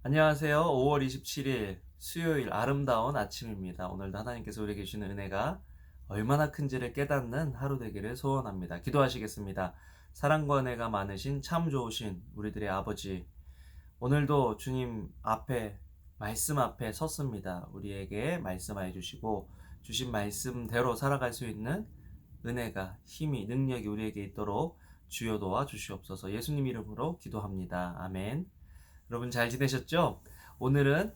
안녕하세요. 5월 27일 수요일 아름다운 아침입니다. 오늘도 하나님께서 우리에게 주시는 은혜가 얼마나 큰지를 깨닫는 하루 되기를 소원합니다. 기도하시겠습니다. 사랑과 은혜가 많으신 참 좋으신 우리들의 아버지, 오늘도 주님 앞에 말씀 앞에 섰습니다. 우리에게 말씀하여 주시고 주신 말씀대로 살아갈 수 있는 은혜가, 힘이, 능력이 우리에게 있도록 주여 도와 주시옵소서. 예수님 이름으로 기도합니다. 아멘. 여러분 잘 지내셨죠? 오늘은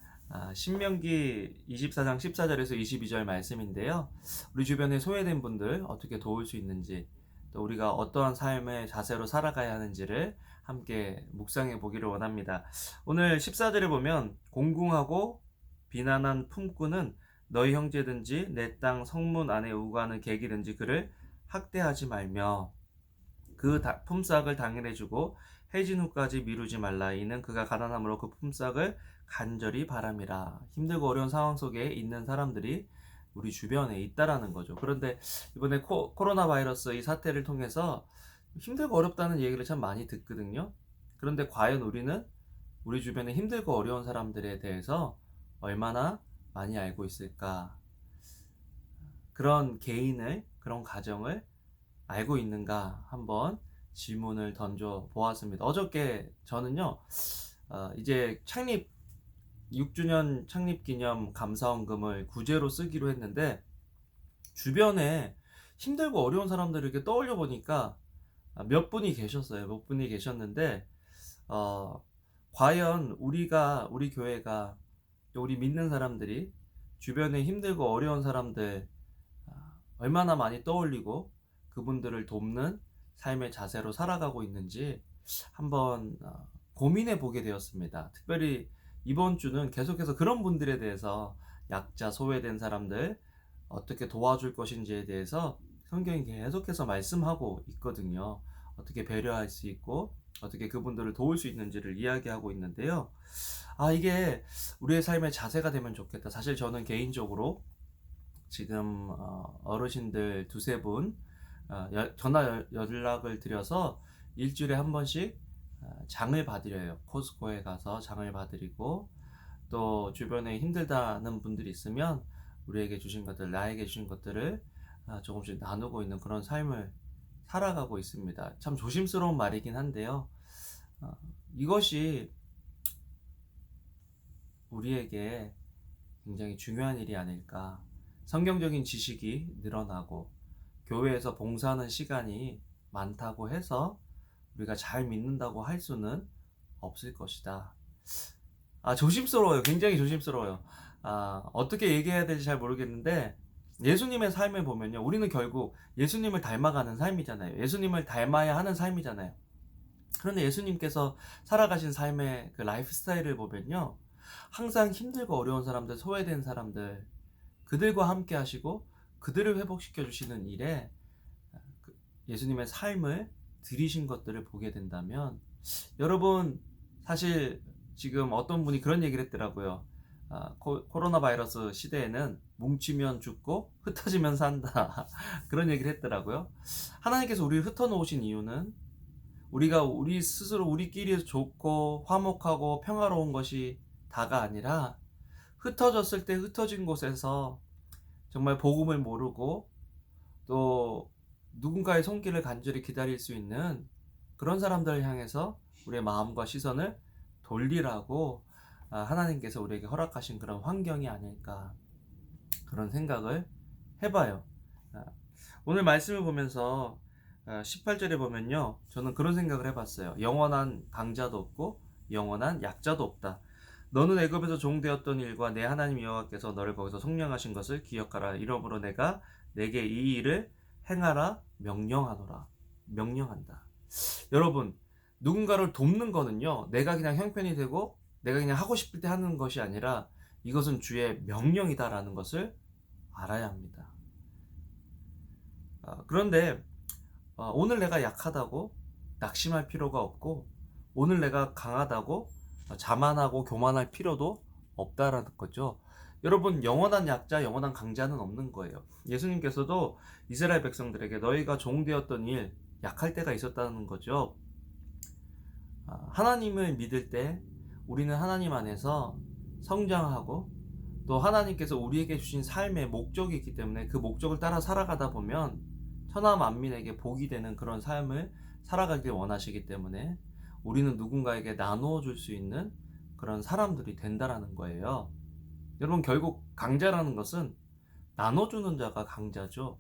신명기 24장 14절에서 22절 말씀인데요. 우리 주변에 소외된 분들 어떻게 도울 수 있는지, 또 우리가 어떠한 삶의 자세로 살아가야 하는지를 함께 묵상해 보기를 원합니다. 오늘 14절에 보면 공궁하고 비난한 품꾼은 너희 형제든지 내 땅 성문 안에 우고하는 객이든지 그를 학대하지 말며 그 품삯을 당연히 주고 해진 후까지 미루지 말라. 이는 그가 가난함으로 그 품삯을 간절히 바람이라. 힘들고 어려운 상황 속에 있는 사람들이 우리 주변에 있다라는 거죠. 그런데 이번에 코로나 바이러스 이 사태를 통해서 힘들고 어렵다는 얘기를 참 많이 듣거든요. 그런데 과연 우리는 우리 주변에 힘들고 어려운 사람들에 대해서 얼마나 많이 알고 있을까? 그런 개인을, 그런 가정을 알고 있는가 한번 질문을 던져 보았습니다. 어저께 저는요, 이제 창립 6주년 창립 기념 감사원금을 구제로 쓰기로 했는데, 주변에 힘들고 어려운 사람들을 이렇게 떠올려 보니까 몇 분이 계셨어요. 몇 분이 계셨는데, 어, 과연 우리 교회가, 또 우리 믿는 사람들이 주변에 힘들고 어려운 사람들 얼마나 많이 떠올리고 그분들을 돕는 삶의 자세로 살아가고 있는지 한번 고민해 보게 되었습니다. 특별히 이번 주는 계속해서 그런 분들에 대해서, 약자, 소외된 사람들 어떻게 도와줄 것인지에 대해서 성경이 계속해서 말씀하고 있거든요. 어떻게 배려할 수 있고 어떻게 그분들을 도울 수 있는지를 이야기하고 있는데요. 이게 우리의 삶의 자세가 되면 좋겠다. 사실 저는 개인적으로 지금 어르신들 두세 분 전화 연락을 드려서 일주일에 한 번씩 장을 봐드려요. 코스코에 가서 장을 봐드리고, 또 주변에 힘들다는 분들이 있으면 우리에게 주신 것들, 나에게 주신 것들을 조금씩 나누고 있는 그런 삶을 살아가고 있습니다. 참 조심스러운 말이긴 한데요. 이것이 우리에게 굉장히 중요한 일이 아닐까. 성경적인 지식이 늘어나고 교회에서 봉사하는 시간이 많다고 해서 우리가 잘 믿는다고 할 수는 없을 것이다. 조심스러워요. 굉장히 조심스러워요. 어떻게 얘기해야 될지 잘 모르겠는데, 예수님의 삶을 보면요, 우리는 결국 예수님을 닮아가는 삶이잖아요. 예수님을 닮아야 하는 삶이잖아요. 그런데 예수님께서 살아가신 삶의 그 라이프 스타일을 보면요, 항상 힘들고 어려운 사람들, 소외된 사람들, 그들과 함께 하시고 그들을 회복시켜 주시는 일에 예수님의 삶을 들이신 것들을 보게 된다면, 여러분, 사실 지금 어떤 분이 그런 얘기를 했더라고요. 코로나 바이러스 시대에는 뭉치면 죽고 흩어지면 산다. 그런 얘기를 했더라고요. 하나님께서 우리를 흩어놓으신 이유는 우리가 우리 스스로 우리끼리 좋고 화목하고 평화로운 것이 다가 아니라, 흩어졌을 때 흩어진 곳에서 정말 복음을 모르고 또 누군가의 손길을 간절히 기다릴 수 있는 그런 사람들을 향해서 우리의 마음과 시선을 돌리라고 하나님께서 우리에게 허락하신 그런 환경이 아닐까, 그런 생각을 해봐요. 오늘 말씀을 보면서 18절에 보면요, 저는 그런 생각을 해봤어요. 영원한 강자도 없고 영원한 약자도 없다. 너는 애굽에서 종되었던 일과 내 하나님 여호와께서 너를 거기서 속량하신 것을 기억하라. 이러므로 내가 내게 이 일을 행하라 명령하노라. 명령한다. 여러분, 누군가를 돕는 거는요, 내가 그냥 형편이 되고 내가 그냥 하고 싶을 때 하는 것이 아니라, 이것은 주의 명령이다라는 것을 알아야 합니다. 그런데 오늘 내가 약하다고 낙심할 필요가 없고, 오늘 내가 강하다고 자만하고 교만할 필요도 없다라는 거죠. 여러분, 영원한 약자, 영원한 강자는 없는 거예요. 예수님께서도 이스라엘 백성들에게 너희가 종되었던 일, 약할 때가 있었다는 거죠. 하나님을 믿을 때 우리는 하나님 안에서 성장하고 또 하나님께서 우리에게 주신 삶의 목적이 있기 때문에 그 목적을 따라 살아가다 보면 천하 만민에게 복이 되는 그런 삶을 살아가길 원하시기 때문에 우리는 누군가에게 나누어 줄 수 있는 그런 사람들이 된다라는 거예요. 여러분, 결국 강자라는 것은 나눠주는 자가 강자죠.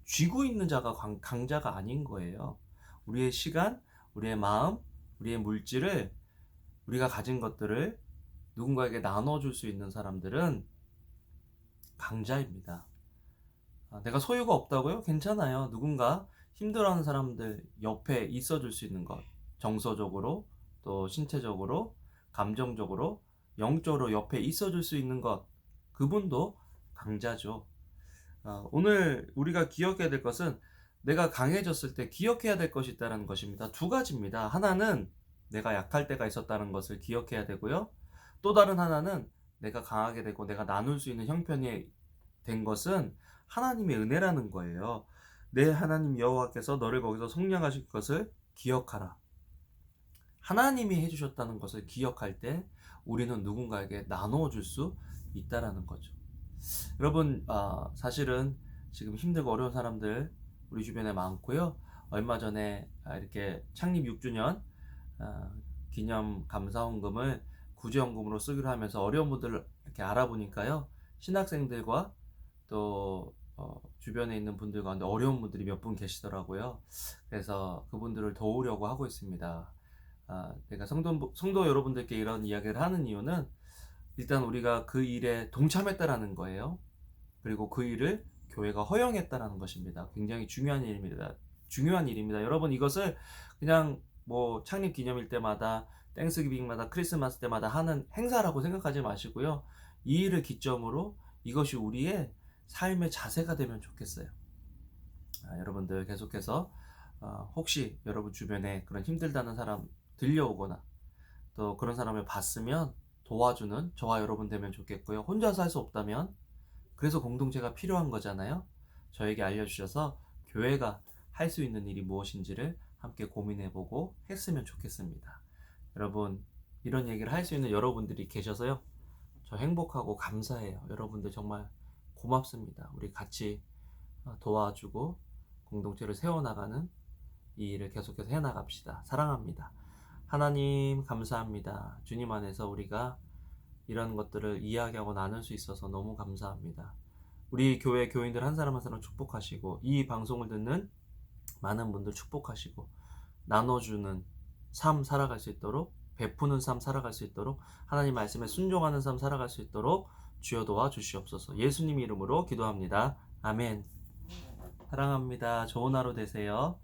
쥐고 있는 자가 강자가 아닌 거예요. 우리의 시간, 우리의 마음, 우리의 물질을, 우리가 가진 것들을 누군가에게 나눠줄 수 있는 사람들은 강자입니다. 내가 소유가 없다고요? 괜찮아요. 누군가 힘들어하는 사람들 옆에 있어줄 수 있는 것, 정서적으로, 또 신체적으로, 감정적으로, 영적으로 옆에 있어줄 수 있는 것, 그분도 강자죠. 오늘 우리가 기억해야 될 것은 내가 강해졌을 때 기억해야 될 것이 있다는 것입니다. 두 가지입니다. 하나는 내가 약할 때가 있었다는 것을 기억해야 되고요. 또 다른 하나는 내가 강하게 되고 내가 나눌 수 있는 형편이 된 것은 하나님의 은혜라는 거예요. 내 하나님 여호와께서 너를 거기서 속량하실 것을 기억하라. 하나님이 해주셨다는 것을 기억할 때 우리는 누군가에게 나누어 줄 수 있다라는 거죠. 여러분, 사실은 지금 힘들고 어려운 사람들 우리 주변에 많고요. 얼마 전에 이렇게 창립 6주년 기념 감사원금을 구제원금으로 쓰기로 하면서 어려운 분들을 이렇게 알아보니까요, 신학생들과 또 주변에 있는 분들 가운데 어려운 분들이 몇 분 계시더라고요. 그래서 그분들을 도우려고 하고 있습니다. 내가 성도 여러분들께 이런 이야기를 하는 이유는 일단 우리가 그 일에 동참했다라는 거예요. 그리고 그 일을 교회가 허용했다라는 것입니다. 굉장히 중요한 일입니다. 중요한 일입니다. 여러분, 이것을 그냥 뭐 창립 기념일 때마다, 땡스기빙마다, 크리스마스 때마다 하는 행사라고 생각하지 마시고요. 이 일을 기점으로 이것이 우리의 삶의 자세가 되면 좋겠어요. 여러분들 계속해서 혹시 여러분 주변에 그런 힘들다는 사람 들려오거나 또 그런 사람을 봤으면 도와주는 저와 여러분 되면 좋겠고요. 혼자서 할 수 없다면, 그래서 공동체가 필요한 거잖아요. 저에게 알려주셔서 교회가 할 수 있는 일이 무엇인지를 함께 고민해보고 했으면 좋겠습니다. 여러분, 이런 얘기를 할 수 있는 여러분들이 계셔서요, 저 행복하고 감사해요. 여러분들 정말 고맙습니다. 우리 같이 도와주고 공동체를 세워나가는 이 일을 계속해서 해나갑시다. 사랑합니다. 하나님 감사합니다. 주님 안에서 우리가 이런 것들을 이야기하고 나눌 수 있어서 너무 감사합니다. 우리 교회 교인들 한 사람 한 사람 축복하시고, 이 방송을 듣는 많은 분들 축복하시고, 나눠주는 삶 살아갈 수 있도록, 베푸는 삶 살아갈 수 있도록, 하나님 말씀에 순종하는 삶 살아갈 수 있도록 주여 도와주시옵소서. 예수님 이름으로 기도합니다. 아멘. 사랑합니다. 좋은 하루 되세요.